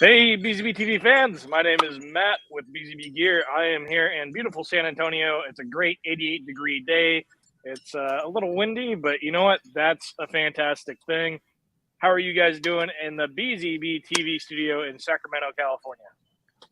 Hey, BZB TV fans. My name is Matt with BZB Gear. I am here in beautiful San Antonio. It's a great 88-degree day. It's a little windy, but you know what? That's a fantastic thing. How are you guys doing in the BZB TV studio in Sacramento, California?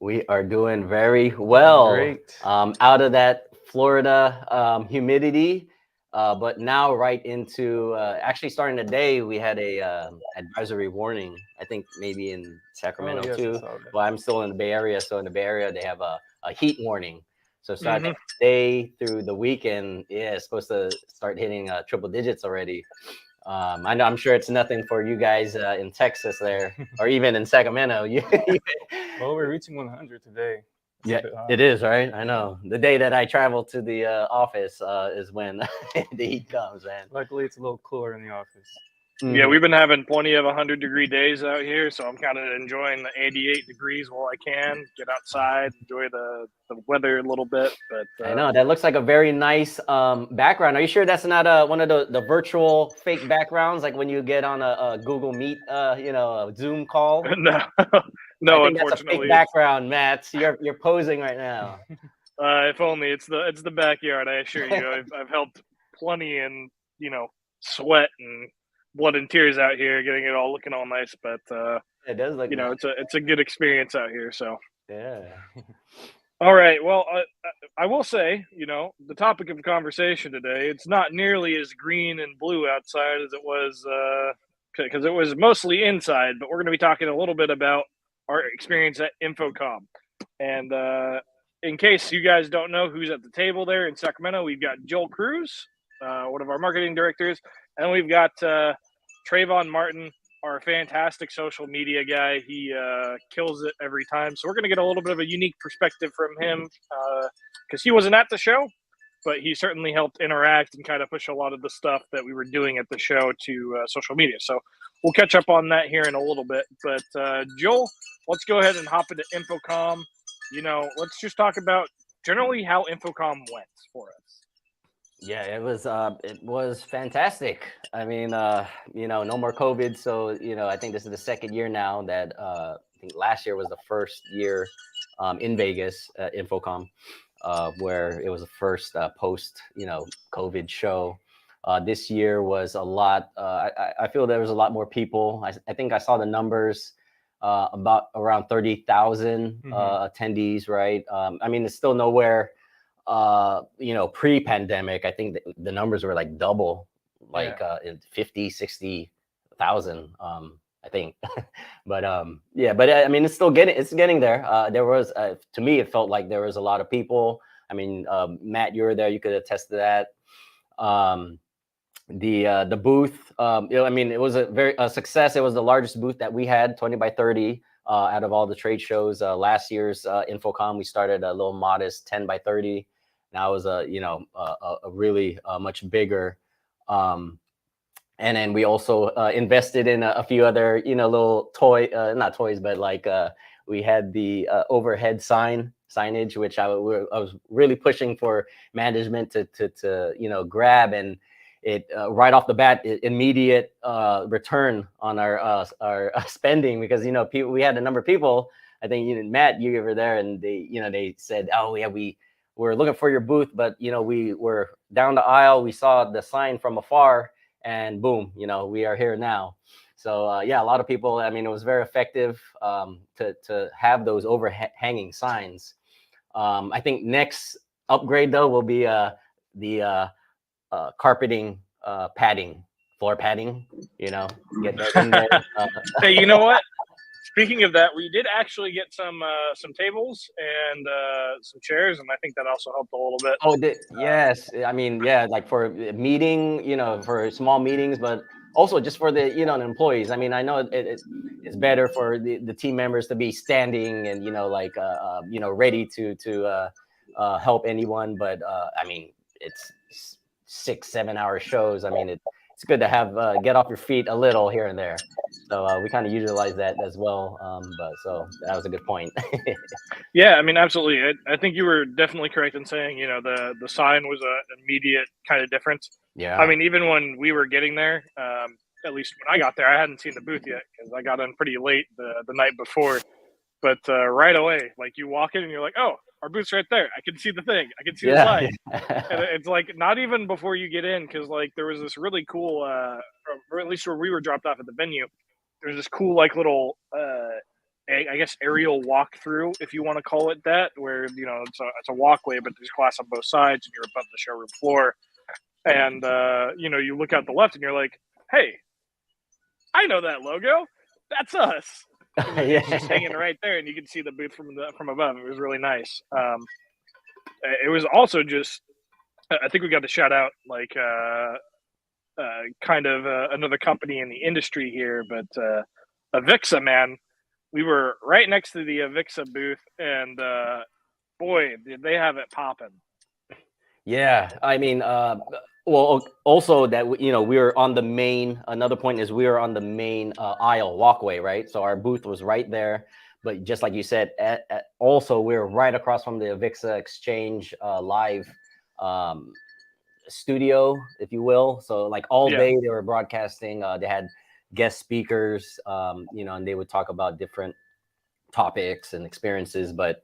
We are doing very well. Great. Out of that Florida humidity, but now right into actually starting the day, we had a advisory warning. I think maybe in Sacramento yes, I too. saw that. Well, I'm still in the Bay Area, so in the Bay Area they have a heat warning. So starting Mhm. today through the weekend, yeah, it's supposed to start hitting triple digits already. I know, I'm sure it's nothing for you guys in Texas there, or even in Sacramento. Well, we're reaching 100 today. It's a Yeah, bit hot. it is, right? I know. The day that I travel to the office is when the heat comes, man. Luckily, it's a little cooler in the office. Yeah, Mhm. we've been having plenty of 100-degree days out here, so I'm kind of enjoying the 88 degrees while I can. Get outside, enjoy the weather a little bit. But I know that looks like a very nice background. Are you sure that's not one of the virtual fake backgrounds, like when you get on a Google Meet, a Zoom call? no, I no, think that's a fake unfortunately, it's background, Matt. You're posing right now. if only it's the backyard. I assure you, I've helped plenty in sweat and blood and tears out here, getting it all looking all nice. But It does look nice. it's a good experience out here. So Yeah. all right, well, I will say, the topic of conversation today, it's not nearly as green and blue outside as it was because it was mostly inside. But we're going to be talking a little bit about our experience at InfoComm. And in case you guys don't know who's at the table there in Sacramento, we've got Joel Cruz, one of our marketing directors, and we've got Trayvon Martin, our fantastic social media guy. He kills it every time. So we're going to get a little bit of a unique perspective from him because he wasn't at the show, but he certainly helped interact and kind of push a lot of the stuff that we were doing at the show to social media. So we'll catch up on that here in a little bit. But Joel, let's go ahead and hop into InfoComm. Let's just talk about generally how InfoComm went for us. Yeah, it was fantastic. I mean, no more COVID, so I think this is the second year now that I think last year was the first year in Vegas at InfoComm, where it was the first post COVID show. This year was a lot. I feel there was a lot more people. I think I saw the numbers. About around 30,000 attendees, right? I mean, it's still nowhere pre-pandemic. I think the numbers were like double, like 50-60,000, I think. But I mean, it's getting there. There was to me, it felt like there was a lot of people. I mean, Matt, you were there, you could attest to that. The booth, I mean, it was a success. It was the largest booth that we had, 20 by 30 out of all the trade shows. Last year's InfoComm, we started a little modest 10 by 30. Now it was a really much bigger. And then we also invested in a few other little not toys, but like we had the overhead signage, which I was really pushing for management to grab, and it right off the bat, immediate return on our spending, because we had a number of people. I think Matt, you were there, and they said, oh yeah, we're looking for your booth, but we were down the aisle, we saw the sign from afar, and boom, we are here now. So yeah, a lot of people. I mean, it was very effective to have those overhanging signs. I think next upgrade though will be the carpeting, padding, floor padding. Get that in there. Hey, you know what? Speaking of that, we did actually get some tables and some chairs, and I think that also helped a little bit. Oh, yes. I mean, yeah, like for a meeting, for small meetings, but also just for the employees. I mean, I know it's better for the team members to be standing and ready to help anyone. But I mean, it's 6-7 hour shows. I mean, it's good to have get off your feet a little here and there. So we kind of utilize that as well. But so that was a good point. Yeah, I mean, absolutely. I think you were definitely correct in saying, the sign was an immediate kind of difference. Yeah. I mean, even when we were getting there, at least when I got there, I hadn't seen the booth yet because I got in pretty late the night before. but right away, like you walk in and you're like, oh, our booth's right there. I can see the thing. I can see the Yeah. sign. And it's like not even before you get in, because like there was this really cool, or at least where we were dropped off at the venue, there's this cool like little, I guess aerial walkthrough, if you want to call it that, where it's a walkway, but there's glass on both sides, and you're above the showroom floor, and you look out the left, and you're like, hey, I know that logo. That's us. It's just hanging right there, and you can see the booth from above. It was really nice. It was also just, I think we got to shout out like kind of another company in the industry here, but Avixa, man, we were right next to the Avixa booth, and boy, did they have it popping. Yeah, I mean, well, also that we were on the main. Another point is we were on the main aisle walkway, right? So our booth was right there. But just like you said, also we were right across from the Avixa Exchange live studio, if you will. So like all day they were broadcasting. They had guest speakers, and they would talk about different topics and experiences. But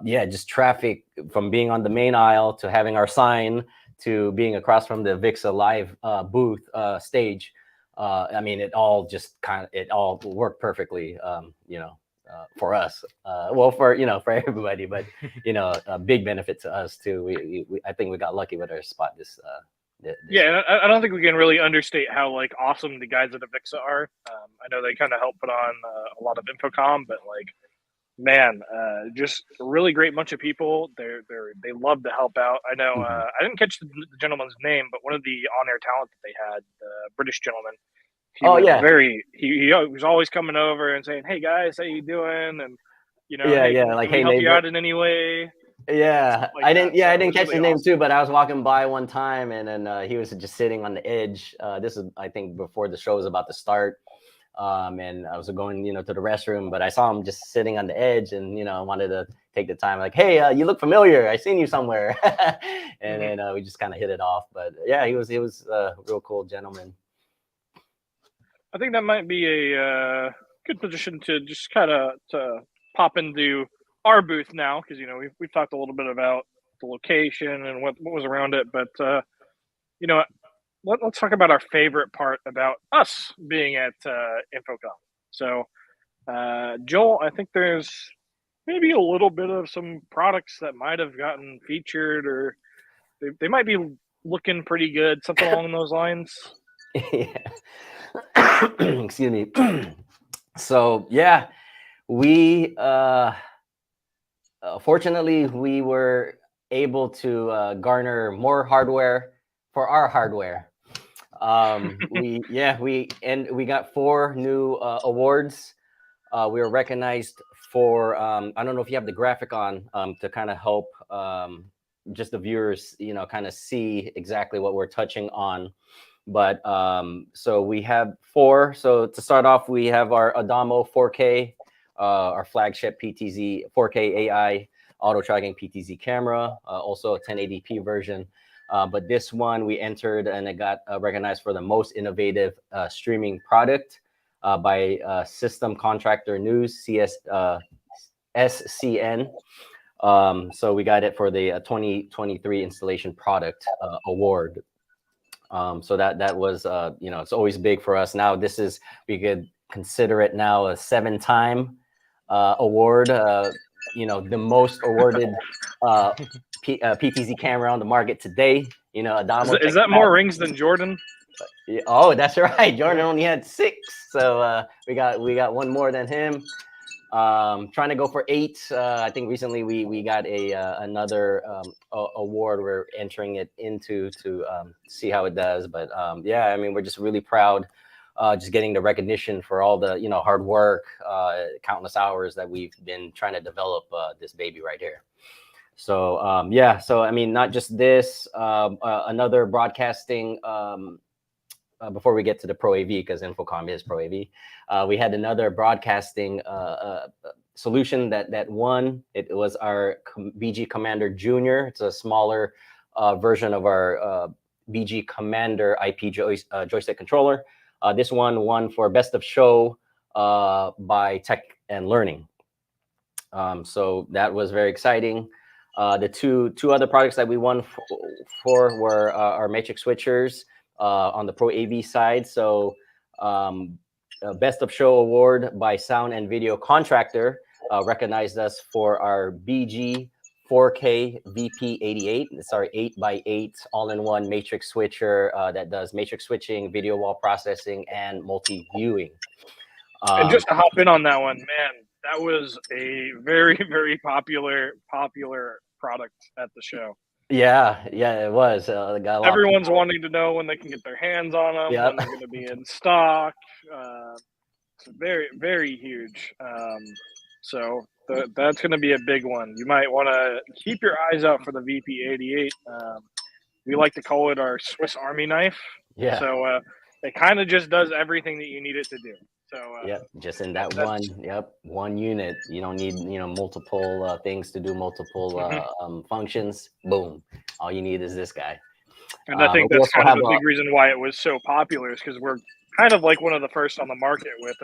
just traffic from being on the main aisle to having our sign to being across from the Avixa live booth stage. I mean, it all worked perfectly, for us. For everybody, but a big benefit to us too. I think we got lucky with our spot this. Yeah, and I don't think we can really understate how like awesome the guys at Avixa are. I know they kind of help put on a lot of InfoComm, but like, man, just a really great bunch of people. They love to help out. I know I didn't catch the gentleman's name, but one of the on-air talent that they had, the British gentleman, he was always coming over and saying, "Hey guys, how you doing?" And hey, like, can we hey, help neighbor. you out in any way? Yeah, Like I didn't. that. Yeah, So I didn't catch really his name awesome. too, but I was walking by one time, and then he was just sitting on the edge. This is, I think, before the show was about to start, and I was going, to the restroom, but I saw him just sitting on the edge, and I wanted to take the time, like, hey, you look familiar. I seen you somewhere, and then we just kind of hit it off. But yeah, he was a real cool gentleman. I think that might be a good position to just kind of to pop into our booth now, because we've talked a little bit about the location and what was around it, but let's talk about our favorite part about us being at InfoComm. So, Joel, I think there's maybe a little bit of some products that might have gotten featured, or they might be looking pretty good, something along those lines. Excuse me. So yeah, we fortunately we were able to garner more hardware for our hardware. We got 4 new awards. We were recognized for I don't know if you have the graphic on to kind of help just the viewers kind of see exactly what we're touching on. But so we have 4. So to start off, we have our Adamo 4K, our flagship PTZ 4K AI auto tracking PTZ camera, also a 1080p version. But this one we entered and it got recognized for the most innovative streaming product by System Contractor News, SCN. So we got it for the 2023 Installation Product Award. So that was, it's always big for us. Now we could consider it now a 7-time award, the most awarded PTZ camera on the market today. Adamo. Is that more rings than Jordan? Oh, that's right. Jordan only had 6. So we got 1 more than him. Trying to go for 8. I think recently we got another award. We're entering it into to see how it does. But I mean, we're just really proud, just getting the recognition for all the hard work, countless hours that we've been trying to develop this baby right here. So so I mean, not just this, another broadcasting. Before we get to the Pro AV, because InfoComm is Pro AV, we had another broadcasting solution that won. It was our BG Commander Junior. It's a smaller version of our BG Commander IP joystick controller. This one won for Best of Show by Tech and Learning. So that was very exciting. The two other products that we won for were our matrix switchers on the Pro AV side. So Best of Show Award by Sound and Video Contractor recognized us for our BG 4K VP88. It's our 8x8 all-in-one matrix switcher that does matrix switching, video wall processing, and multi-viewing. And just to hop in on that one, man, that was a very, very popular product at the show. Yeah, it was. Got Everyone's wanting to know when they can get their hands on them, when they're going to be in stock. It's very, very huge. So that's going to be a big one. You might want to keep your eyes out for the VP88. We like to call it our Swiss Army knife. Yeah. So it kind of just does everything that you need it to do. So just in that one unit. You don't need multiple things to do multiple functions. Boom, all you need is this guy. And I think that's kind of a big reason why it was so popular, is because we're kind of like one of the first on the market with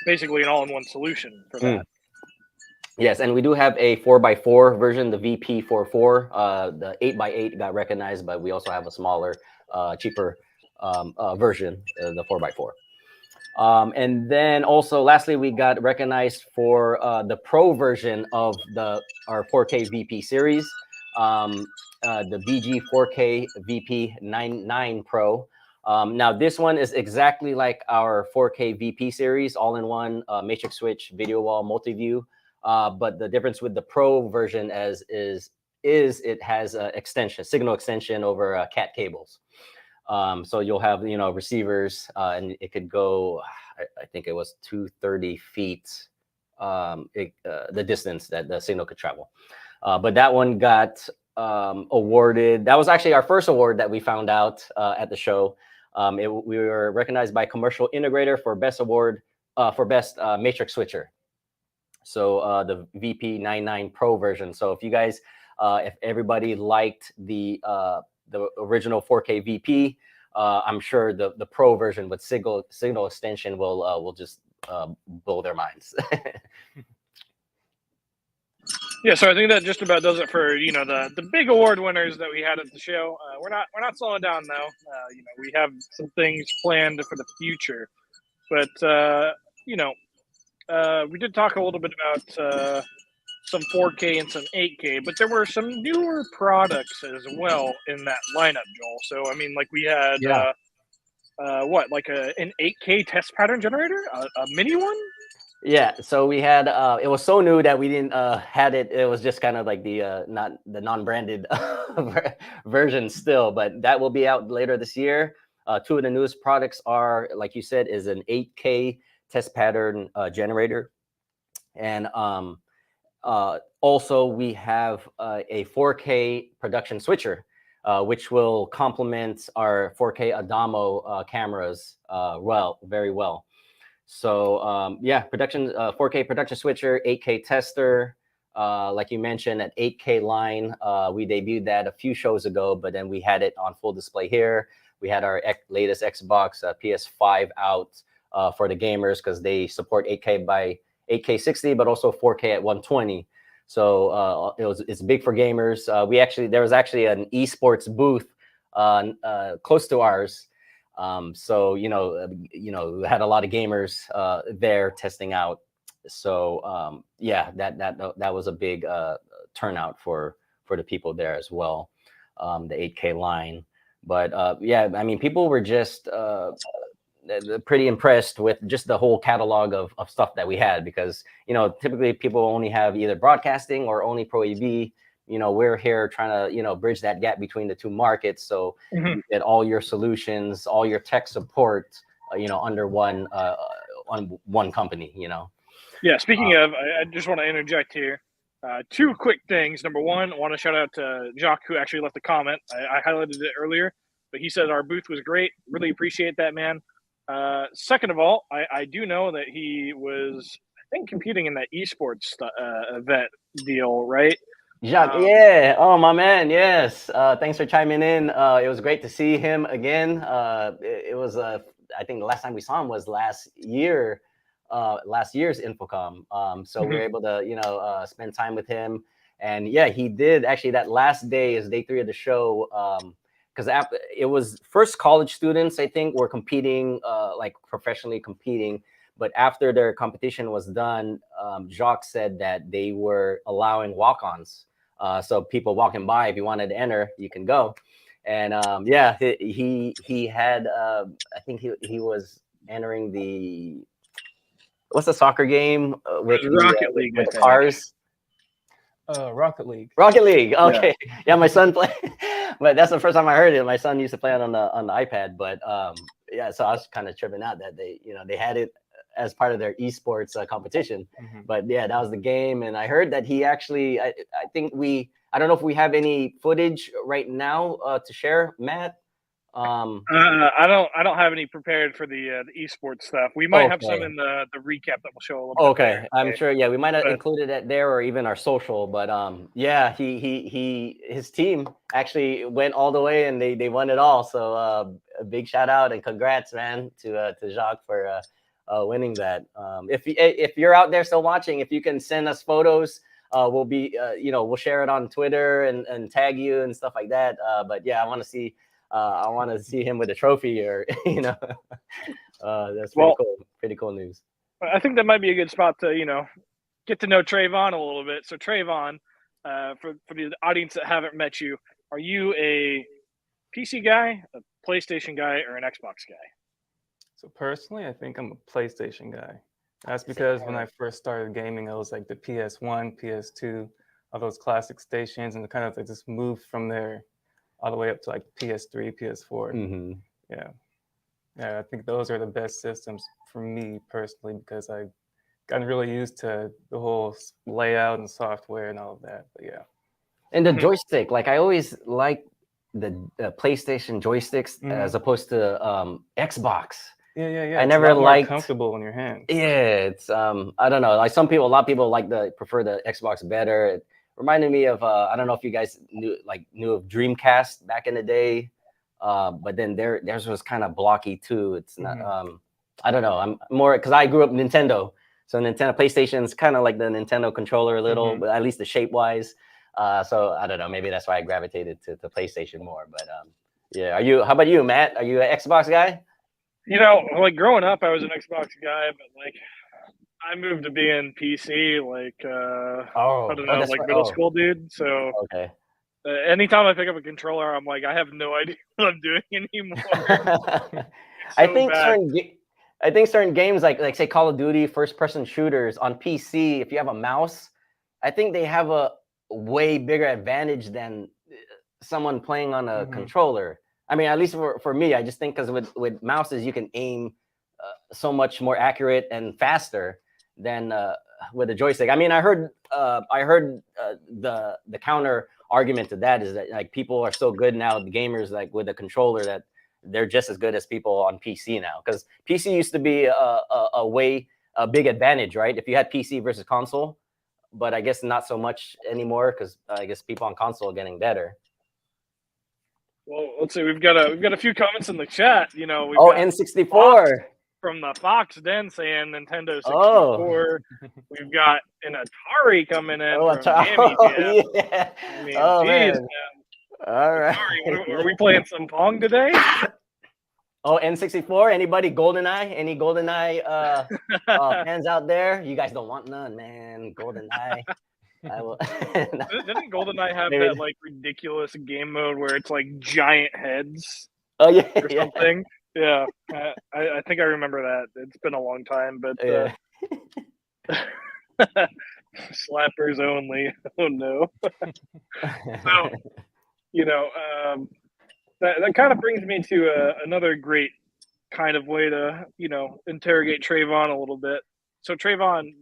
basically an all-in-one solution for that. Yes, and we do have a 4x4 version, the VP44. The 8x8 got recognized, but we also have a smaller, cheaper version, the 4x4. And then also, lastly, we got recognized for the Pro version of our 4K VP series, the BG 4K VP 99 Pro. Now, this one is exactly like our 4K VP series, all-in-one matrix switch, video wall, multi-view. But the difference with the Pro version is it has signal extension over CAT cables. So you'll have, receivers, and it could go, I think it was 230 feet, the distance that the signal could travel. But that one got awarded. That was actually our first award that we found out at the show. We were recognized by Commercial Integrator for Best Award for Best Matrix Switcher. So the VP99 Pro version. So if you guys, if everybody liked the original 4K VP, I'm sure the Pro version with signal extension will just blow their minds. Yeah, so I think that just about does it for the big award winners that we had at the show. We're not slowing down though. We have some things planned for the future, but we did talk a little bit about some 4K and some 8K, but there were some newer products as well in that lineup, Joel. So I mean, like we had an 8K test pattern generator, a mini one. Yeah, so we had it was so new that we didn't had it. It was just kind of like the non-branded version still, but that will be out later this year. Two of the newest products are, like you said, is an 8K test pattern generator, and also we have a 4K production switcher, which will complement our 4K Adamo cameras very well. So 4K production switcher, 8K tester, like you mentioned, at 8K line. We debuted that a few shows ago, but then we had it on full display here. We had our latest Xbox PS5 out for the gamers because they support 8K by 8K 60, but also 4K at 120. So it's big for gamers. There was actually an esports booth close to ours. So we had a lot of gamers there testing out. So that was a big turnout for the people there as well, the 8K line. But I mean, people were just pretty impressed with just the whole catalog of stuff that we had, because typically people only have either broadcasting or only Pro AV. We're here trying to, bridge that gap between the two markets. So you get all your solutions, all your tech support, under one company, Yeah. Speaking of, I just want to interject here. Two quick things. Number one, I want to shout out to Jacques, who actually left a comment. I highlighted it earlier, but he said our booth was great. Really appreciate that, man. Second of all, I do know that he was, I think, competing in that esports event deal, right? Jacques, oh my man, yes. Thanks for chiming in. It was great to see him again. It was I think the last time we saw him was last year last year's InfoComm. So we were able to spend time with him. And yeah, he did actually. That last day is day 3 of the show. Because it was first college students, I think, were competing, like professionally competing. But after their competition was done, Jacques said that they were allowing walk-ons. So people walking by, if you wanted to enter, you can go. And yeah, he had, I think he was entering what's the soccer game with Rocket League, with I the think. cars? Rocket League. Rocket League. Okay. Yeah, my son play, but that's the first time I heard it. My son used to play it on the iPad, but yeah, so I was kind of tripping out that they had it as part of their esports competition. But yeah, that was the game, and I heard that he actually, I think I don't know if we have any footage right now to share, Matt. I don't have any prepared for the esports stuff. We might have some in the recap that will show a little bit. Okay, later. I'm sure. Yeah, we might have included it there or even our social. But yeah, his team actually went all the way and they won it all. So a big shout out and congrats, man, to Jacques for winning that. If you're out there still watching, if you can send us photos, we'll be we'll share it on Twitter and tag you and stuff like that. But yeah, I want to see him with a trophy or that's pretty cool news. I think that might be a good spot to get to know Trayvon a little bit. So Trayvon, for the audience that haven't met you, are you a PC guy, a PlayStation guy, or an Xbox guy? So personally, I think I'm a PlayStation guy. That's because when I first started gaming, it was like the PS1, PS2, all those classic stations, and kind of like just moved from there all the way up to like PS3, PS4. Yeah, I think those are the best systems for me personally because I've gotten really used to the whole layout and software and all of that. But yeah. And the joystick, like I always like the PlayStation joysticks as opposed to Xbox. Yeah. I never liked comfortable in your hands. Yeah, it's I don't know. Like a lot of people prefer the Xbox better. It reminded me of I don't know if you guys knew of Dreamcast back in the day. But then theirs was kind of blocky too. It's not I don't know. I'm more because I grew up Nintendo. So Nintendo PlayStation's kind of like the Nintendo controller a little, but at least the shape wise. So I don't know. Maybe that's why I gravitated to PlayStation more. But yeah, how about you, Matt? Are you an Xbox guy? Like growing up, I was an Xbox guy, but like I moved to being PC, like I don't know, like middle school, dude. So okay. Anytime I pick up a controller, I'm like, I have no idea what I'm doing anymore. I think certain games like say Call of Duty, first person shooters on PC, if you have a mouse, I think they have a way bigger advantage than someone playing on a controller. I mean, at least for me, I just think because with mouses you can aim so much more accurate and faster than with a joystick. I mean, I heard the counter argument to that is that like people are so good now, the gamers, like with a controller, that they're just as good as people on PC now. Because PC used to be a big advantage, right? If you had PC versus console, but I guess not so much anymore because I guess people on console are getting better. Well, let's see. We've got a few comments in the chat. N64 from the Fox Den saying Nintendo 64. We've got an Atari coming in from Gammy Jam. Yeah. I mean, geez, man. All right. Atari, are we playing some Pong today? N64. Anybody GoldenEye? Any GoldenEye fans out there? You guys don't want none, man. GoldenEye. Didn't GoldenEye have that like ridiculous game mode where it's like giant heads? Oh yeah, or something. Yeah, I think I remember that. It's been a long time, but slappers only. Oh no. So that kind of brings me to another great kind of way to interrogate Trayvon a little bit. So Trayvon,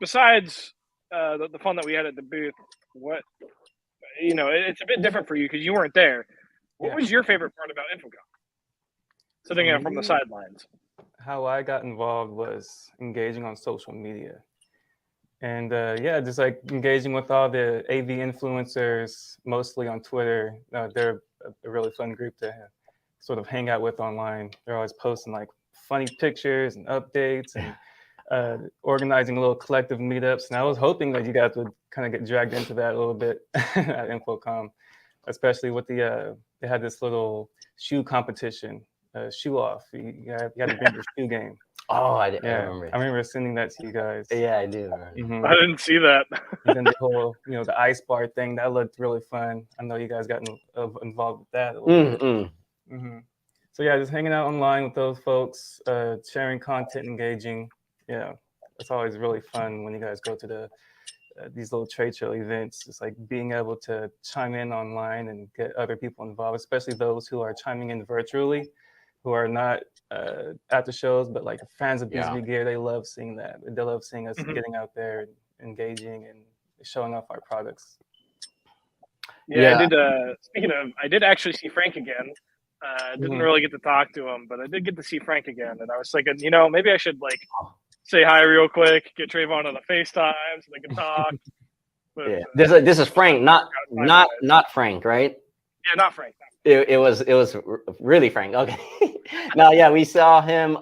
besides the fun that we had at the booth, it's a bit different for you because you weren't there. What was your favorite part about InfoComm? Sitting out from the sidelines. How I got involved was engaging on social media. And just like engaging with all the AV influencers, mostly on Twitter. They're a really fun group to sort of hang out with online. They're always posting like funny pictures and updates and organizing little collective meetups. And I was hoping that you guys would kind of get dragged into that a little bit at InfoComm, especially with the they had this little shoe competition, shoe off. You had to bring your shoe game. Oh, I Yeah, remember. I remember sending that to you guys. Yeah, I do. Mhm. I didn't see that. And then the whole, the ice bar thing, that looked really fun. I know you guys got involved with that a little bit. Mm-hmm. So yeah, just hanging out online with those folks, sharing content, engaging. Yeah, it's always really fun when you guys go to these little trade show events. It's like being able to chime in online and get other people involved, especially those who are chiming in virtually, who are not at the shows, but like fans of BZBGEAR. They love seeing that. They love seeing us getting out there and engaging and showing off our products. Yeah, I did. Speaking of, I did actually see Frank again. Didn't really get to talk to him, but I did get to see Frank again, and I was thinking, maybe I should like say hi real quick, get Trayvon on a FaceTime so they can talk. But, yeah, this is Frank, not Frank, right? Yeah, not Frank. It was really Frank. Okay. No, yeah, we saw him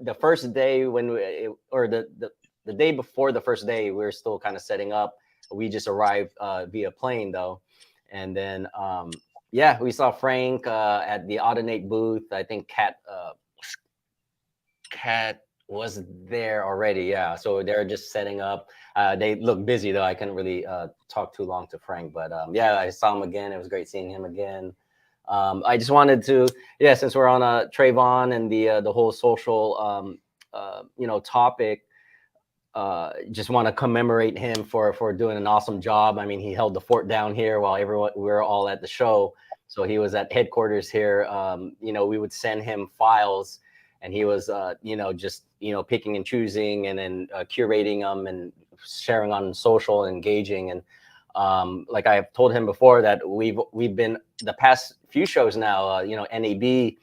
the first day when the day before the first day. We were still kind of setting up. We just arrived via plane though, and then yeah, we saw Frank at the Audinate booth. I think Kat was there already. Yeah, so they're just setting up. They look busy though. I couldn't really talk too long to Frank, but yeah, I saw him again. It was great seeing him again. I just wanted to, since we're on Trayvon and the whole social topic, just want to commemorate him for doing an awesome job. I mean, he held the fort down here while we were all at the show. So he was at headquarters here. We would send him files, and he was just picking and choosing, and then curating them and sharing on social, engaging. And like I have told him before, that we've been the past few shows now, NAB,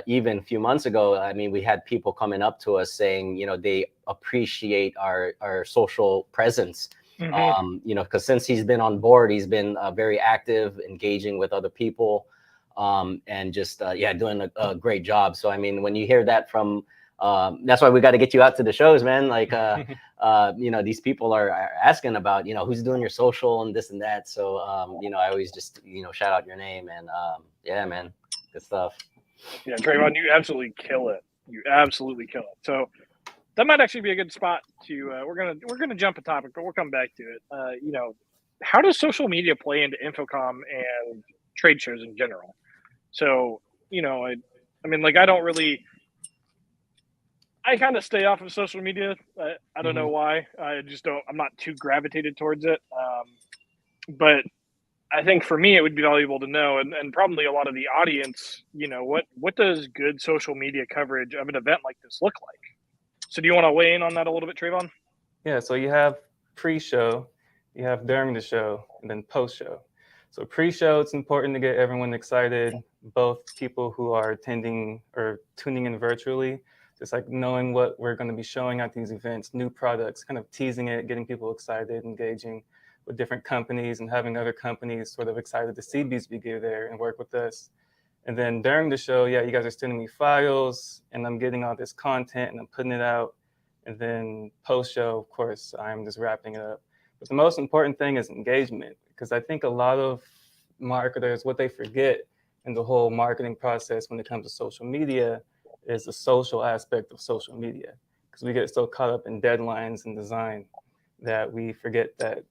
even a few months ago, I mean, we had people coming up to us saying, they appreciate our social presence. Because since he's been on board, he's been very active, engaging with other people, and just doing a great job. So I mean, when you hear that from that's why we got to get you out to the shows, man. Like these people are asking about who's doing your social and this and that. So I always just shout out your name, and yeah, man, good stuff. Yeah, Trayvon, you absolutely kill it. You absolutely kill it. So that might actually be a good spot to. We're gonna jump a topic, but we'll come back to it. How does social media play into InfoComm and trade shows in general? So I mean, like I don't really. I kind of stay off of social media. I don't know why. I just don't. I'm not too gravitated towards it. But I think for me, it would be valuable to know, and probably a lot of the audience, what does good social media coverage of an event like this look like? So do you want to weigh in on that a little bit, Trayvon? Yeah, so you have pre-show, you have during the show, and then post-show. So pre-show, it's important to get everyone excited, both people who are attending or tuning in virtually, just like knowing what we're going to be showing at these events, new products, kind of teasing it, getting people excited, engaging with different companies, and having other companies sort of excited to see BZBGEAR there and work with us. And then during the show, you guys are sending me files, and I'm getting all this content, and I'm putting it out. And then post-show, of course, I'm just wrapping it up. But the most important thing is engagement, because I think a lot of marketers, what they forget in the whole marketing process when it comes to social media is the social aspect of social media, because we get so caught up in deadlines and design that we forget that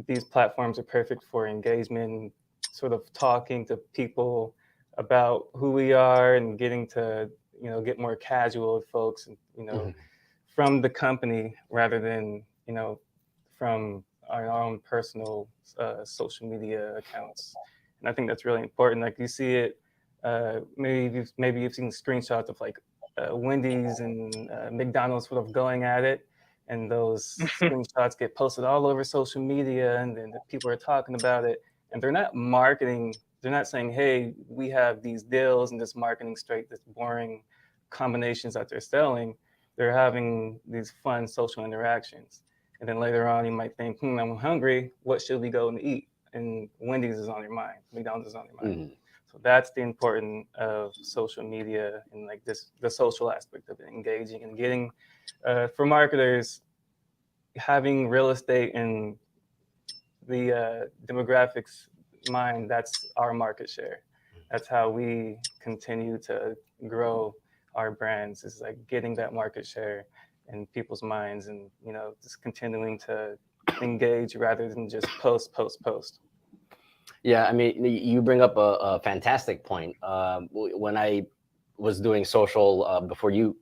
these platforms are perfect for engagement and sort of talking to people about who we are and getting to, get more casual with folks, and, from the company rather than, from our own personal social media accounts. And I think that's really important. Like you see it, maybe you've seen screenshots of like Wendy's and McDonald's sort of going at it. And those screenshots get posted all over social media, and then people are talking about it. And they're not marketing. They're not saying, hey, we have these deals and just marketing straight this boring combinations that they're selling. They're having these fun social interactions. And then later on, you might think, I'm hungry. What should we go and eat? And Wendy's is on your mind. McDonald's is on your mind. So that's the importance of social media and like the social aspect of it, engaging and getting, for marketers, having real estate in the demographics mind, that's our market share. That's how we continue to grow our brands, is like getting that market share in people's minds, and just continuing to engage rather than just post. Yeah, I mean, you bring up a fantastic point. When I was doing social before you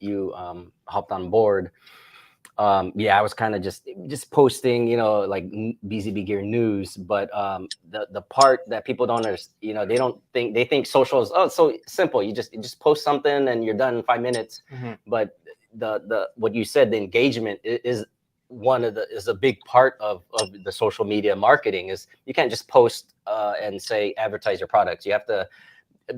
hopped on board, yeah, I was kind of just posting, like BZB Gear news. But the part that people don't understand, they think social is, oh, it's so simple. You just post something and you're done in 5 minutes. Mm-hmm. But the what you said, the engagement is a big part of the social media marketing. Is you can't just post and say advertise your products. You have to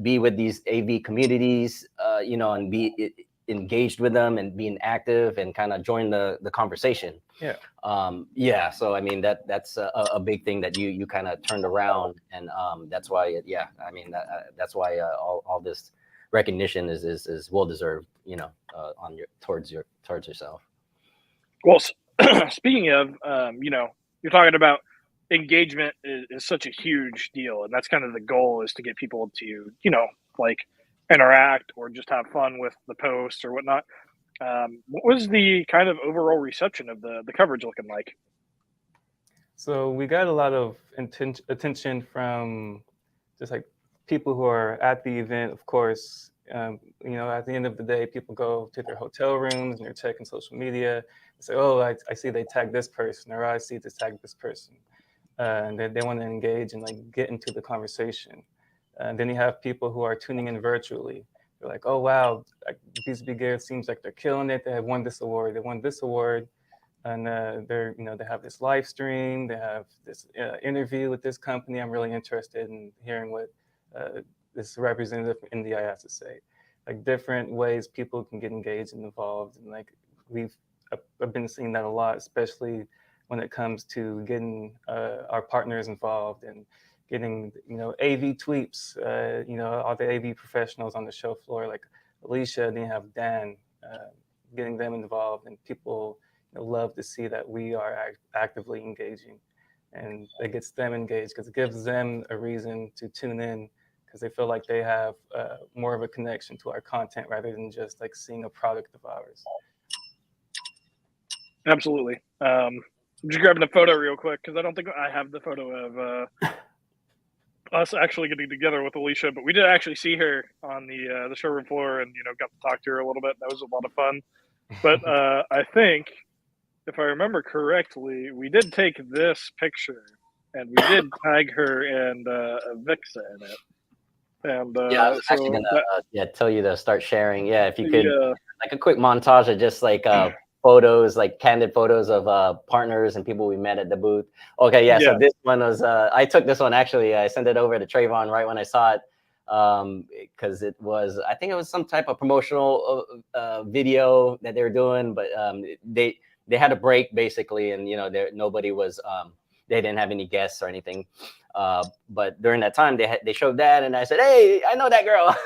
be with these AV communities, and be engaged with them and being active and kind of join the conversation. Yeah. So I mean that's a big thing that you kind of turned around, and that's why I mean that's why all this recognition is well deserved, on towards yourself. Well, speaking of, you're talking about engagement is such a huge deal, and that's kind of the goal, is to get people to, like, interact or just have fun with the posts or whatnot. What was the kind of overall reception of the coverage looking like? So we got a lot of attention from just like people who are at the event. Of course, at the end of the day, people go to their hotel rooms and they're checking social media and say, oh, I see they tagged this person, or I see they tagged this person. And they want to engage and like get into the conversation. And then you have people who are tuning in virtually. They're like, oh, wow, like, BZBGEAR seems like they're killing it. They have won this award. They won this award. And they have this live stream. They have this interview with this company. I'm really interested in hearing what this representative from India has to say. Like different ways people can get engaged and involved. And like I've been seeing that a lot, especially when it comes to getting our partners involved and getting AV tweets. All the AV professionals on the show floor, like Alicia, then you have Dan, getting them involved, and people love to see that we are actively engaging, and it gets them engaged because it gives them a reason to tune in, because they feel like they have more of a connection to our content rather than just like seeing a product of ours. Absolutely. I'm just grabbing a photo real quick because I don't think I have the photo of us actually getting together with Alicia, but we did actually see her on the showroom floor, and got to talk to her a little bit. That was a lot of fun. But I think, if I remember correctly, we did take this picture, and we did tag her and Vixa in it. And I was actually gonna tell you to start sharing. Yeah, if you could, like a quick montage of just like photos, like candid photos of partners and people we met at the booth. Okay, yeah. So this one was I took this one actually. I sent it over to Trayvon right when I saw it, because I think it was some type of promotional video that they were doing, but they had a break basically, and nobody was they didn't have any guests or anything. But during that time, they showed that, and I said, "Hey, I know that girl."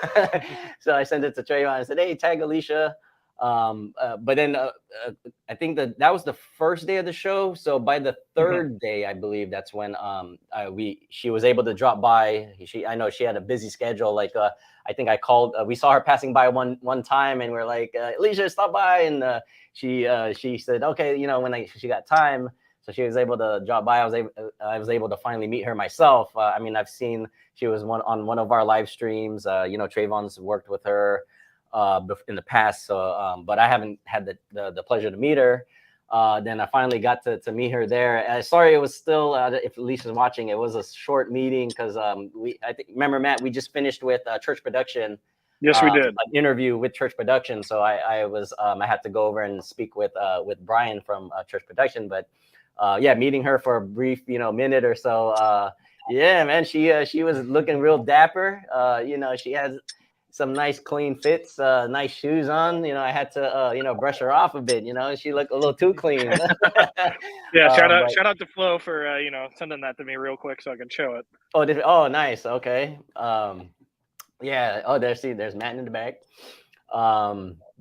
So I sent it to Trayvon. I said, "Hey, tag Alicia." But then I think that was the first day of the show. So by the third day, I believe that's when she was able to drop by. I know she had a busy schedule. Like I think I called. We saw her passing by one time, and we're like, "Alicia, stop by." And she said, "Okay," when she got time. So she was able to drop by. I was able to finally meet her myself. I mean, I've seen she was on one of our live streams. Trayvon's worked with her in the past, so but I haven't had the pleasure to meet her. Then I finally got to meet her there. Sorry, it was still if Alicia's watching, it was a short meeting because I think, remember, Matt, we just finished with Church Production. Yes, we did an interview with Church Production. So I had to go over and speak with Brian from Church Production, but meeting her for a brief minute or so. Yeah, man, she was looking real dapper. She has some nice clean fits, nice shoes on. I had to brush her off a bit. She looked a little too clean. Yeah, shout out to Flo for sending that to me real quick so I can show it. Oh, nice. Okay. Yeah. Oh, there's Matt in the back.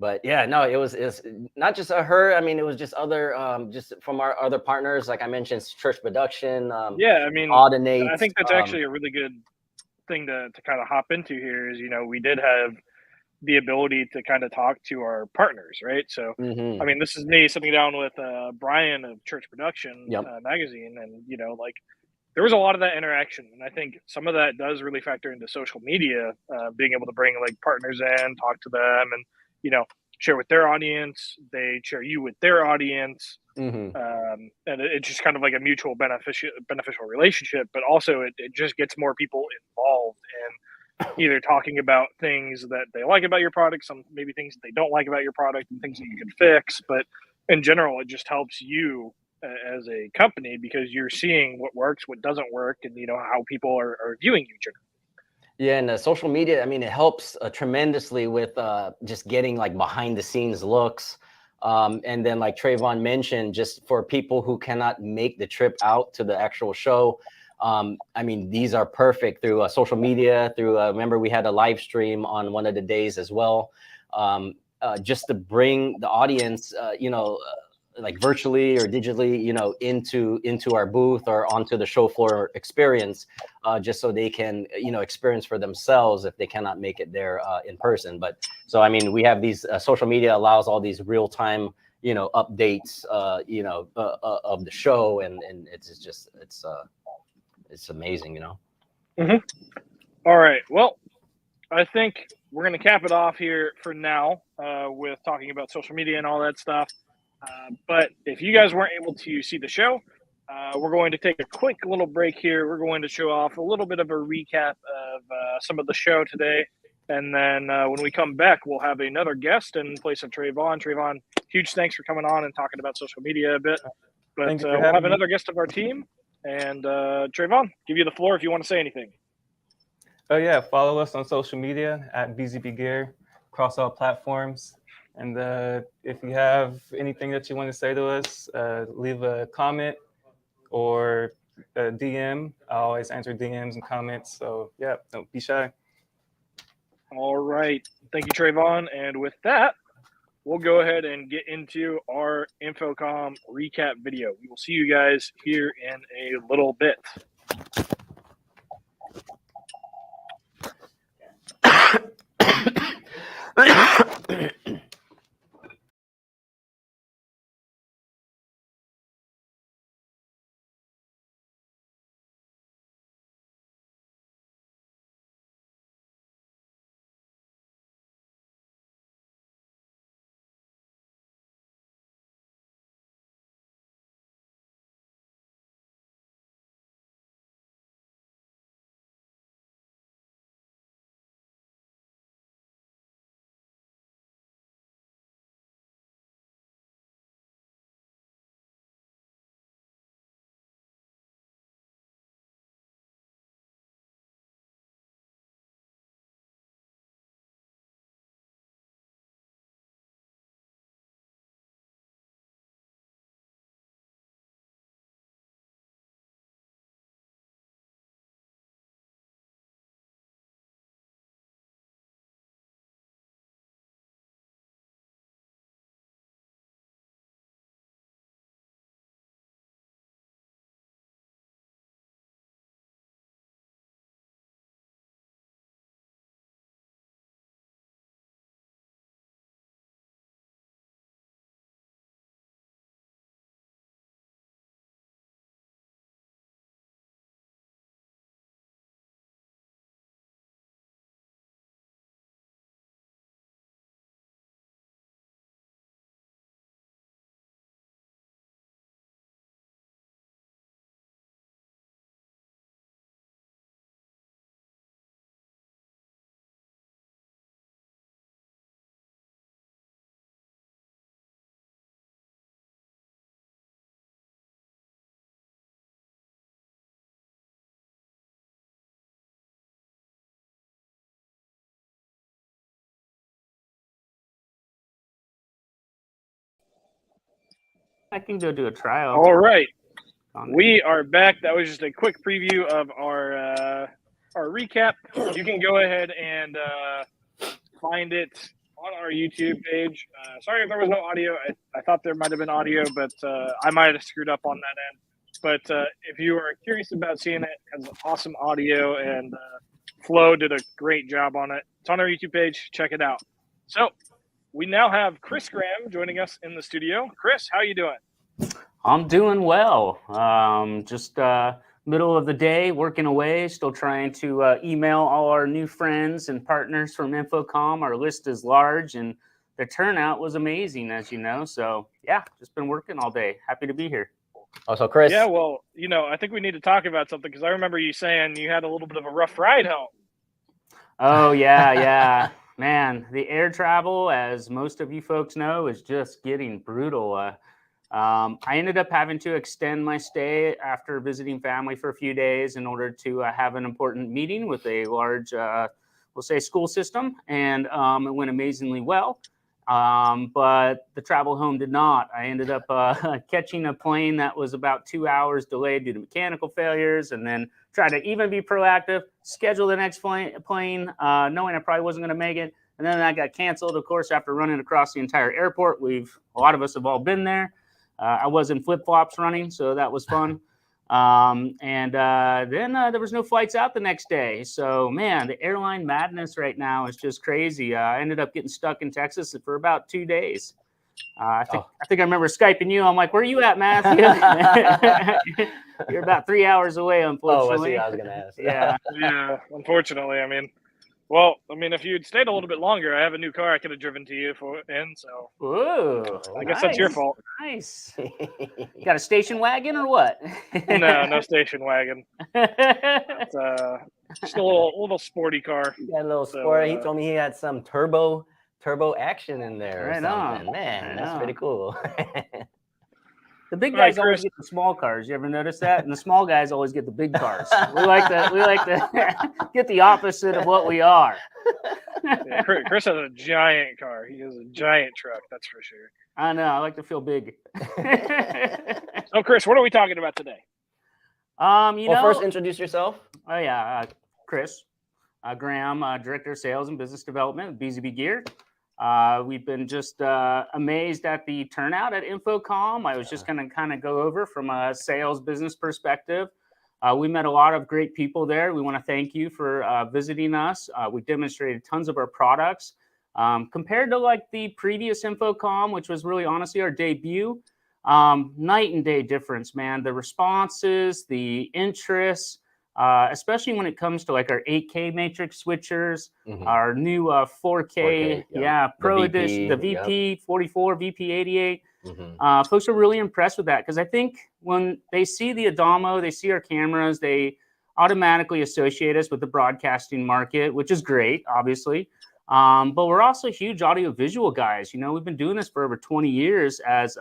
But yeah, no, it's not just her. I mean, it was just other just from our other partners, like I mentioned, Church Production, Yeah, I mean, I Audinate. think that's actually a really good thing to kind of hop into here is, we did have the ability to kind of talk to our partners, right? So, I Mhm. mean, this is me sitting down with Brian of Church Production Yep. magazine, and like there was a lot of that interaction, and I think some of that does really factor into social media, being able to bring like partners in, talk to them, and you know share with their audience. They share you with their audience, Mhm. and it's just kind of like a mutual beneficial relationship. But also, it just gets more people involved in either talking about things that they like about your product, some maybe things that they don't like about your product, and things that you can fix. But in general, it just helps you as a company because you're seeing what works, what doesn't work, and how people are viewing you generally. Yeah, and social media, I mean, it helps tremendously with just getting like behind the scenes looks. And then, like Trayvon mentioned, just for people who cannot make the trip out to the actual show, I mean, these are perfect through social media. Through remember, we had a live stream on one of the days as well, just to bring the audience, like virtually or digitally, into our booth or onto the show floor experience, just so they can, experience for themselves if they cannot make it there in person. But so, I mean, we have these social media allows all these real time, updates, of the show, and it's amazing, Mm-hmm. All right. Well, I think we're going to cap it off here for now with talking about social media and all that stuff. But if you guys weren't able to see the show, we're going to take a quick little break here. We're going to show off a little bit of a recap of some of the show today. And then when we come back, we'll have another guest in place of Trayvon. Trayvon, huge thanks for coming on and talking about social media a bit. But Thank you for we'll have having me. another guest of our team. And Trayvon, give you the floor if you want to say anything. Oh yeah, follow us on social media at BZBGEAR across all platforms. And if you have anything that you want to say to us, leave a comment or a DM. I always answer DMs and comments. So yeah, don't be shy. All right. Thank you, Trayvon. And with that, we'll go ahead and get into our InfoComm recap video. We will see you guys here in a little bit. I can go do a trial. All right. We are back. That was just a quick preview of our our recap, you can go ahead and find it on our YouTube page. Sorry if there was no audio. I thought there might have been audio, but I might have screwed up on that end. But if you are curious about seeing it, it has awesome audio, and Flo did a great job on it. It's on our YouTube page. Check it out. So we now have Chris Graham joining us in the studio. Chris, how you doing? I'm doing well. Just middle of the day, working away, still trying to email all our new friends and partners from InfoComm. Our list is large, and the turnout was amazing, as you know. So, yeah, just been working all day. Happy to be here. Also, Chris. Yeah, well, I think we need to talk about something because I remember you saying you had a little bit of a rough ride home. Oh, yeah. Man, the air travel, as most of you folks know, is just getting brutal. I ended up having to extend my stay after visiting family for a few days in order to have an important meeting with a large, we'll say, school system, and it went amazingly well. But the travel home did not. I ended up catching a plane that was about 2 hours delayed due to mechanical failures, and then tried to even be proactive, schedule the next plane, knowing I probably wasn't going to make it. And then that got canceled, of course, after running across the entire airport. A lot of us have all been there. I was in flip-flops running, so that was fun. Then there was no flights out the next day. So, man, the airline madness right now is just crazy. I ended up getting stuck in Texas for about 2 days. I think I remember Skyping you. I'm like, where are you at, Matthew? You're about 3 hours away, unfortunately. I was going to ask. Yeah, unfortunately. Well, if you'd stayed a little bit longer, I have a new car I could have driven to you in. So, ooh, I guess that's your fault. Nice. You got a station wagon or what? No station wagon. It's just a little sporty car. You got a little sporty. He told me he had some turbo action in there. Right or something. on. Man, that's pretty cool. The big guys always get the small cars. You ever notice that? And the small guys always get the big cars. We like to get the opposite of what we are. Yeah, Chris has a giant car. He has a giant truck, that's for sure. I know. I like to feel big. So, Chris, what are we talking about today? First introduce yourself. Oh, yeah. Chris Graham, Director of Sales and Business Development at BZBGEAR. We've been just amazed at the turnout at InfoComm. I was just going to kind of go over from a sales business perspective. We met a lot of great people there. We want to thank you for visiting us. We demonstrated tons of our products. Compared to like the previous InfoComm, which was really honestly our debut, night and day difference, man. The responses, the interests, especially when it comes to like our 8K matrix switchers, our new 4K, Pro Edition, the VP 44, VP 88. Folks are really impressed with that because I think when they see the Adamo, they see our cameras, they automatically associate us with the broadcasting market, which is great, obviously. But we're also huge audiovisual guys. We've been doing this for over 20 years as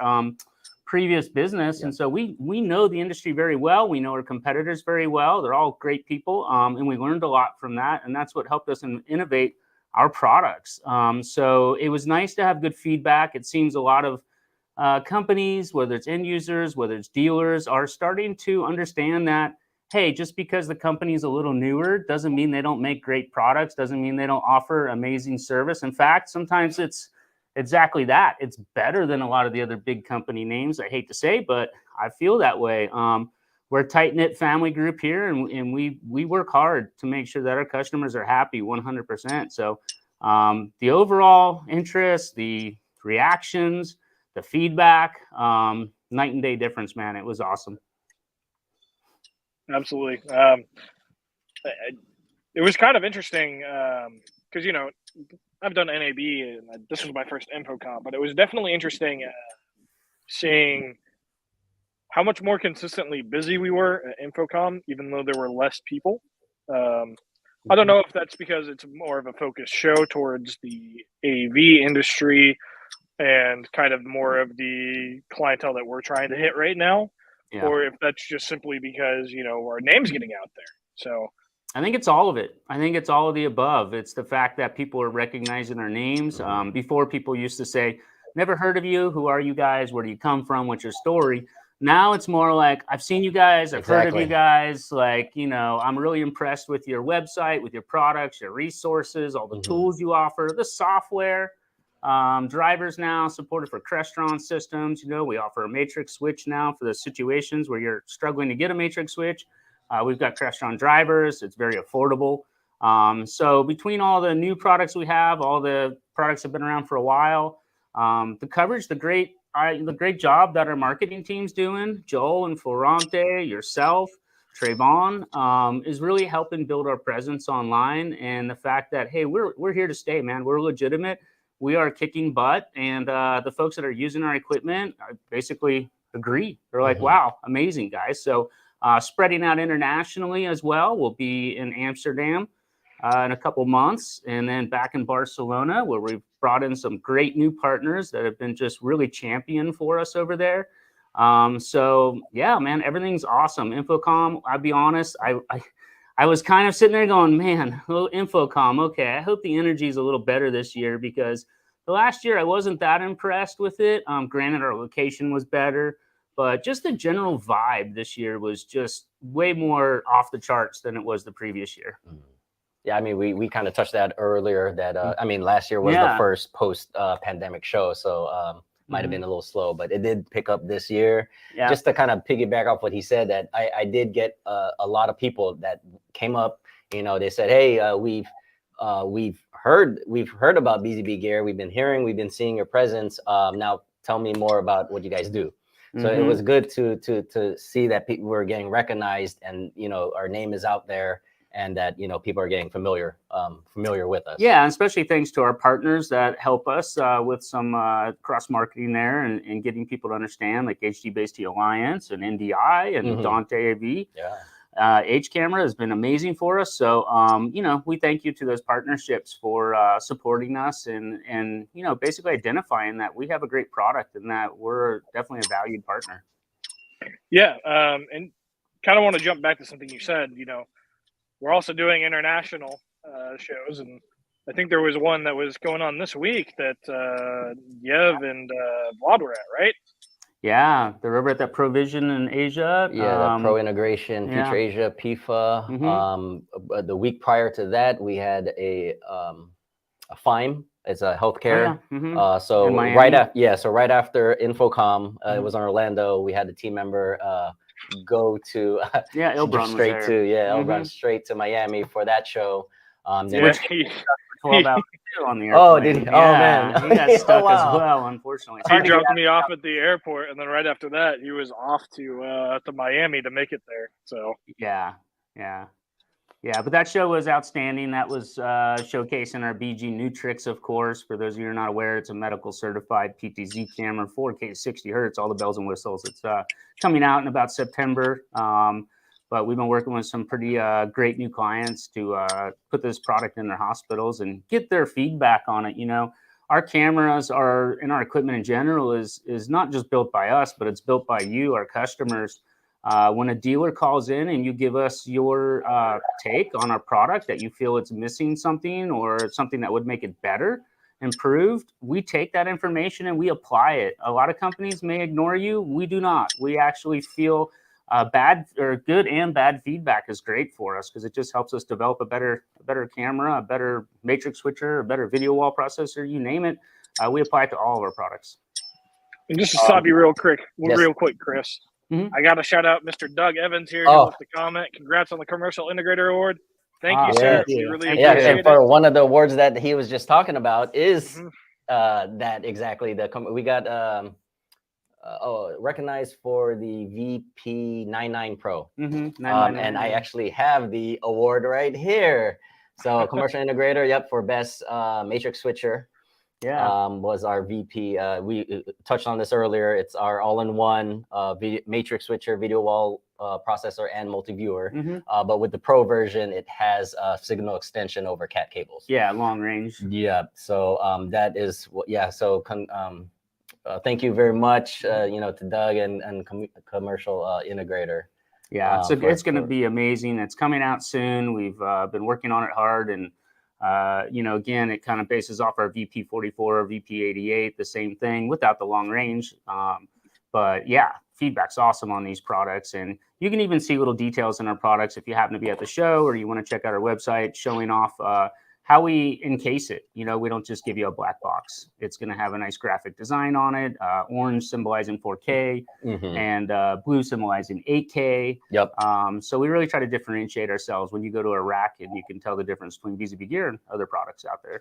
previous business. And so we know the industry very well. We know our competitors very well. They're all great people. And we learned a lot from that. And that's what helped us innovate our products. So it was nice to have good feedback. It seems a lot of companies, whether it's end users, whether it's dealers, are starting to understand that, hey, just because the company's a little newer doesn't mean they don't make great products, doesn't mean they don't offer amazing service. In fact, sometimes it's exactly that. It's better than a lot of the other big company names. I hate to say, but I feel that way. We're a tight-knit family group here, and we work hard to make sure that our customers are happy 100%. So the overall interest, the reactions, the feedback, night and day difference, man. It was awesome. Absolutely. It was kind of interesting because, I've done NAB, and this was my first InfoComm, but it was definitely interesting seeing how much more consistently busy we were at InfoComm, even though there were less people. I don't know if that's because it's more of a focused show towards the AV industry and kind of more of the clientele that we're trying to hit right now, or if that's just simply because, our name's getting out there. So I think it's all of it. I think it's all of the above. It's the fact that people are recognizing our names. Before, people used to say, never heard of you. Who are you guys? Where do you come from? What's your story? Now it's more like, I've seen you guys, I've heard of Exactly. you guys. Like, you know, I'm really impressed with your website, with your products, your resources, all the tools you offer, the software. Drivers now supported for Crestron systems. You know, we offer a matrix switch now for the situations where you're struggling to get a matrix switch. We've got Crestron drivers. It's very affordable. So between all the new products we have, all the products have been around for a while. The coverage, the great job that our marketing team's doing, Joel and Florante, yourself, Trayvon, is really helping build our presence online. And the fact that, hey, we're here to stay, man. We're legitimate. We are kicking butt. And the folks that are using our equipment basically agree. They're like, wow, amazing, guys. So spreading out internationally as well. We'll be in Amsterdam in a couple months, and then back in Barcelona, where we've brought in some great new partners that have been just really champion for us over there. So yeah, man, everything's awesome. InfoComm, I'll be honest, I was kind of sitting there going, man, oh, InfoComm, okay, I hope the energy is a little better this year, because the last year I wasn't that impressed with it. Granted, our location was better, but just the general vibe this year was just way more off the charts than it was the previous year. Yeah, I mean, we kind of touched that earlier. That I mean, last year was the first post pandemic show, so might have been a little slow, but it did pick up this year. Yeah. Just to kind of piggyback off what he said, that I did get a lot of people that came up. You know, they said, "Hey, we've heard about BZBGEAR. We've been seeing your presence. Now tell me more about what you guys do." So it was good to see that people were getting recognized, and you know, our name is out there, and that, you know, people are getting familiar with us. Yeah, and especially thanks to our partners that help us with some cross marketing there, and getting people to understand, like HD Base T Alliance and NDI and Dante AV. Yeah. H Camera has been amazing for us. So, you know, we thank you to those partnerships for supporting us, and you know, basically identifying that we have a great product and that we're definitely a valued partner. Yeah, and kind of want to jump back to something you said. You know, we're also doing international shows, and I think there was one that was going on this week that Yev and Vlad were at, right? Yeah, they're over at that Provision in Asia. Yeah, the Pro Integration, Future Asia, PIFA. The week prior to that, we had a FIME. It's a healthcare. So right after InfoComm, it was in Orlando. We had the team member go to Ilbron straight to Ilbron straight to Miami for that show. Which 12 hours on the airplane. Oh, did he? Oh man, he got stuck as well. Unfortunately, he dropped me off at the airport, and then right after that, he was off to Miami to make it there. So yeah. But that show was outstanding. That was showcasing our BG Nutrix, of course. For those of you who are not aware, it's a medical certified PTZ camera, 4K 60 hertz, all the bells and whistles. It's coming out in about September. But we've been working with some pretty great new clients to put this product in their hospitals and get their feedback on it. You know, our cameras and our equipment in general is not just built by us, but it's built by you, our customers. When a dealer calls in and you give us your take on our product, that you feel it's missing something or something that would make it better, improved, we take that information and we apply it. A lot of companies may ignore you. We do not. We actually feel bad or good and bad feedback is great for us, because it just helps us develop a better camera, a better matrix switcher, a better video wall processor, you name it. We apply it to all of our products. And just to stop you real quick, Chris. I got to shout out Mr. Doug Evans here. He left a comment. Congrats on the Commercial Integrator Award. Thank you, sir. We really appreciate and it. for one of the awards that he was just talking about is that exactly. We got recognized for the VP99 Pro. And I actually have the award right here. So Commercial Integrator, for best matrix switcher. Was our VP. We touched on this earlier. It's our all-in-one matrix switcher, video wall processor, and multi-viewer. But with the Pro version, it has signal extension over Cat cables. Yeah, long range. Yeah. So that is So thank you very much. To Doug and Commercial Integrator. Yeah, it's going to be amazing. It's coming out soon. We've been working on it hard, and again, it kind of bases off our VP44 or VP88, the same thing without the long range. But yeah, feedback's awesome on these products. And you can even see little details in our products if you happen to be at the show or you want to check out our website showing off how we encase it. You know, we don't just give you a black box. It's going to have a nice graphic design on it, orange symbolizing 4K and blue symbolizing 8K. Yep. So we really try to differentiate ourselves when you go to a rack and you can tell the difference between BZB Gear and other products out there.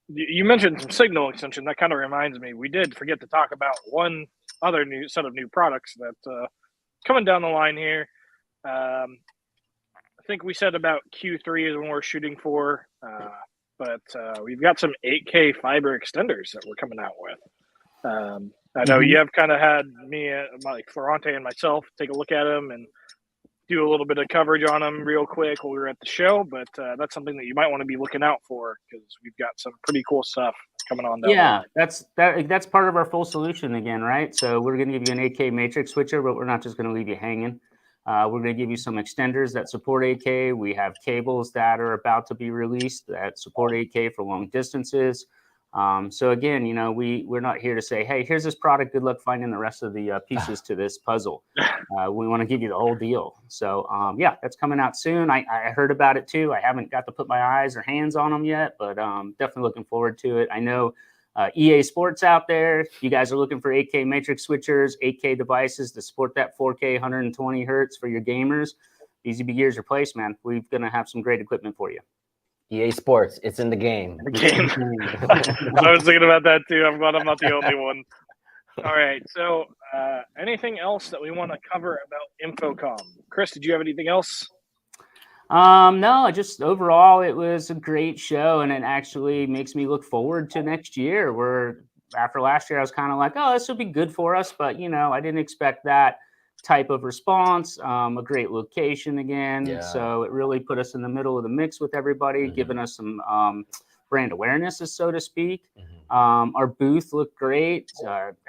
You mentioned some signal extension. That kind of reminds me, we did forget to talk about one other new set of new products that coming down the line here. I think we said about Q3 is when we're shooting for, but we've got some 8K fiber extenders that we're coming out with. I know you have kind of had me, like Florante and myself, take a look at them and do a little bit of coverage on them real quick while we were at the show, but that's something that you might want to be looking out for because we've got some pretty cool stuff coming on down Yeah, that's part of our full solution again, right? So we're going to give you an 8K matrix switcher, but we're not just going to leave you hanging. We're going to give you some extenders that support 8K. We have cables that are about to be released that support 8K for long distances. So again, you know, we're not here to say, hey, here's this product. Good luck finding the rest of the pieces to this puzzle. We want to give you the whole deal. So yeah, that's coming out soon. I heard about it too. I haven't got to put my eyes or hands on them yet, but definitely looking forward to it. I know EA Sports out there, you guys are looking for 8K matrix switchers, 8K devices to support that 4K 120 hertz for your gamers. BZB Gear's your place, man. We're going to have some great equipment for you. EA Sports, it's in the game. I was thinking about that too. I'm glad I'm not the only one. All right. So anything else that we want to cover about InfoComm? Chris, did you have anything else? No, just overall, it was a great show, and it actually makes me look forward to next year. Where after last year, I was kind of like, oh, this will be good for us, but you know, I didn't expect that type of response. A great location again, so it really put us in the middle of the mix with everybody, giving us some brand awareness, so to speak. Our booth looked great.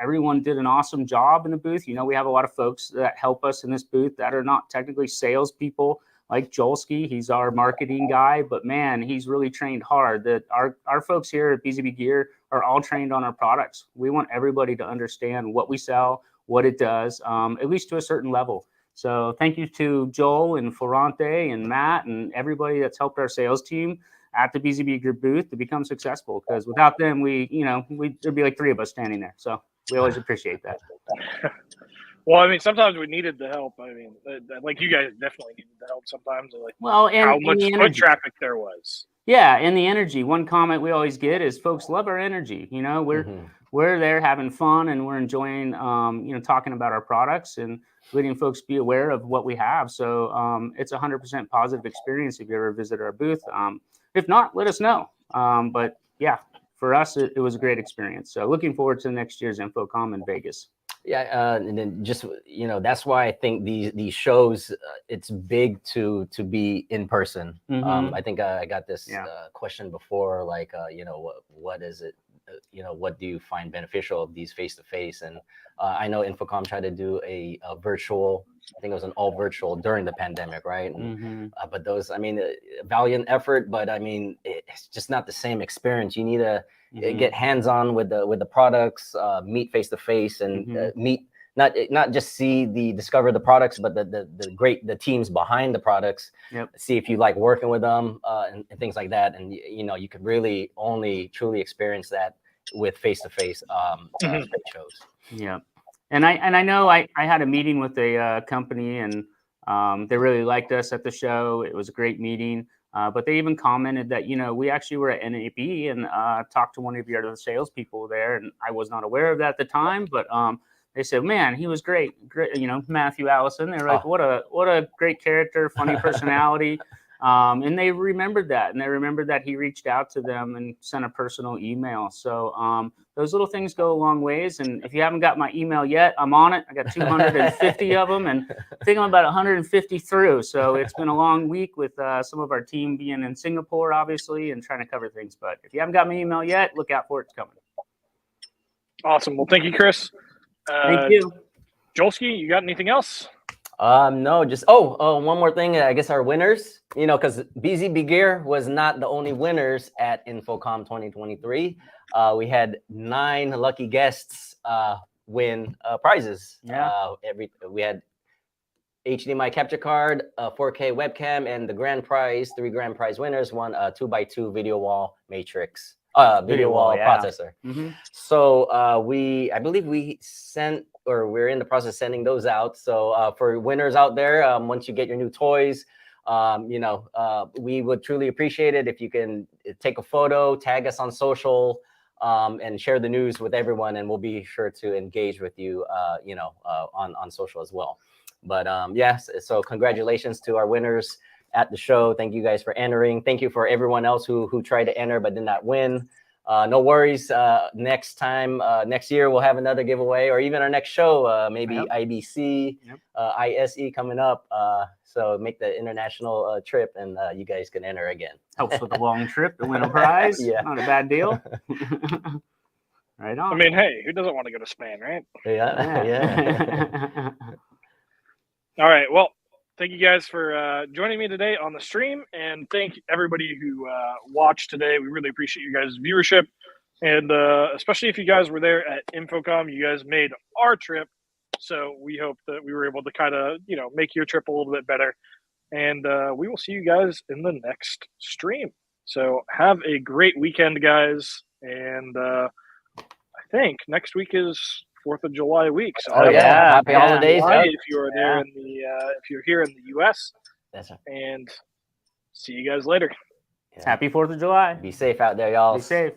Everyone did an awesome job in the booth. You know, we have a lot of folks that help us in this booth that are not technically salespeople. Like Jolski, he's our marketing guy, but man, he's really trained hard. That our folks here at BZB Gear are all trained on our products. We want everybody to understand what we sell, what it does, at least to a certain level. So thank you to Joel and Florante and Matt and everybody that's helped our sales team at the BZB Gear booth to become successful. Because without them, there'd be like 3 of us standing there. So we always appreciate that. Well, I mean, sometimes we needed the help. I mean, like you guys definitely needed the help sometimes. Like, how much foot traffic there was. Yeah, and the energy. One comment we always get is folks love our energy. You know, we're there having fun and we're enjoying, talking about our products and letting folks be aware of what we have. So it's 100% positive experience if you ever visit our booth. If not, let us know. But yeah, for us, it was a great experience. So looking forward to next year's InfoComm in Vegas. Yeah, and then just, you know, that's why I think these shows, it's big to be in person. I think I got this question before, like, what is it? What do you find beneficial of these face-to-face? And I know InfoComm tried to do a virtual, I think it was an all virtual during the pandemic, right? And, but those, I mean, valiant effort, but I mean, it's just not the same experience. You need to get hands-on with the products, meet face-to-face, and meet not just discover the products, but the teams behind the products. See if you like working with them and things like that. And you could really only truly experience that with face-to-face trade shows. Yeah, and I know I had a meeting with a company, and they really liked us at the show. It was a great meeting. But they even commented that, we actually were at NAB and talked to one of your other salespeople there. And I was not aware of that at the time, but they said, man, he was great. Matthew Allison. They're like, what a great character, funny personality. And they remembered that. And they remembered that he reached out to them and sent a personal email. So those little things go a long ways. And if you haven't got my email yet, I'm on it. I got 250 of them, and I think I'm about 150 through. So it's been a long week with some of our team being in Singapore, obviously, and trying to cover things. But if you haven't got my email yet, look out for it. It's coming. Awesome. Well, thank you, Chris. Thank you. Jolski, you got anything else? No, just one more thing. I guess our winners, because BZB Gear was not the only winners at InfoComm 2023. We had 9 lucky guests win prizes. Yeah. We had HDMI capture card, 4K webcam, and the grand prize, 3 grand prize winners won a 2x2 video wall matrix, video wall yeah. processor. Mm-hmm. So I believe we sent, or we're in the process of sending those out. So for winners out there, once you get your new toys, we would truly appreciate it if you can take a photo, tag us on social, and share the news with everyone, and we'll be sure to engage with you, on social as well. But yes, so congratulations to our winners at the show. Thank you guys for entering. Thank you for everyone else who tried to enter but did not win. No worries. Next year we'll have another giveaway, or even our next show, maybe Yep. IBC, Yep. ISE coming up. So make the international trip, and you guys can enter again. Helps with the long trip to win a prize. Yeah. Not a bad deal. Right on. I mean, hey, who doesn't want to go to Spain, right? Yeah. Yeah. All right. Well, thank you guys for joining me today on the stream, and thank everybody who watched today. We really appreciate you guys' viewership, and especially if you guys were there at InfoComm, you guys made our trip. So we hope that we were able to kind of, make your trip a little bit better. And we will see you guys in the next stream. So have a great weekend, guys. And I think next week is 4th of July week. So Happy holidays. July if you are there in the if you're here in the US. That's right. And see you guys later. Yeah. Happy 4th of July. Be safe out there, y'all. Be safe.